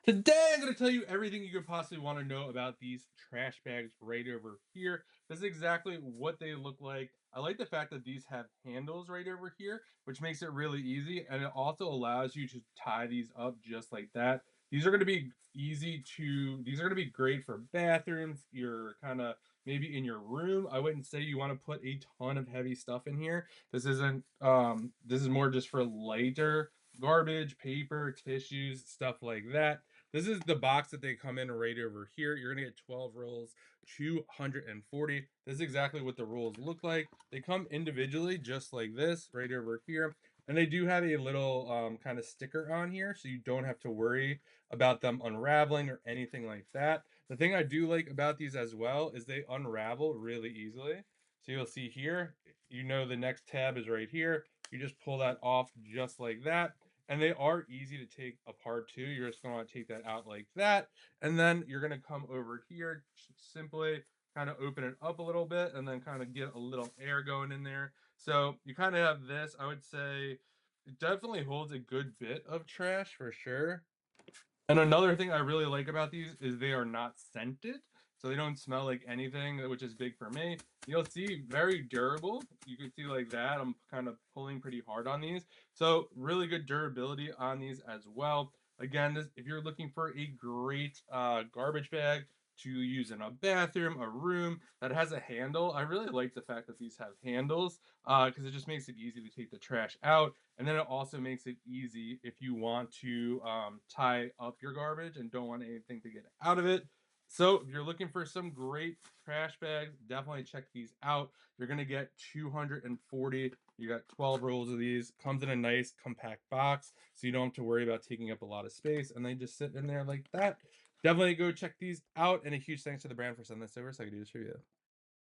Today, I'm going to tell you everything you could possibly want to know about these trash bags right over here. This is exactly what they look like. I like the fact that these have handles right over here, which makes it really easy. And it also allows you to tie these up just like that. These are going to be these are going to be great for bathrooms. You're kind of maybe in your room. I wouldn't say you want to put a ton of heavy stuff in here. This is more just for lighter garbage, paper, tissues, stuff like that. This is the box that they come in right over here. You're gonna get 12 rolls, 240. This is exactly what the rolls look like. They come individually, just like this, right over here. And they do have a little kind of sticker on here, so you don't have to worry about them unraveling or anything like that. The thing I do like about these as well is they unravel really easily. So you'll see here, you know the next tab is right here. You just pull that off just like that. And they are easy to take apart too. You're just going to take that out like that. And then you're going to come over here, simply kind of open it up a little bit and then kind of get a little air going in there. So you kind of have this. I would say it definitely holds a good bit of trash for sure. And another thing I really like about these is they are not scented, so they don't smell like anything, which is big for me. You'll see very durable. You can see like that. I'm kind of pulling pretty hard on these. So really good durability on these as well. Again, if you're looking for a great garbage bag to use in a bathroom, a room that has a handle, I really like the fact that these have handles because it just makes it easy to take the trash out. And then it also makes it easy if you want to tie up your garbage and don't want anything to get out of it. So if you're looking for some great trash bags, definitely check these out. You're going to get 240. You got 12 rolls of these. Comes in a nice compact box, so you don't have to worry about taking up a lot of space. And they just sit in there like that. Definitely go check these out. And a huge thanks to the brand for sending this over so I could do this for you.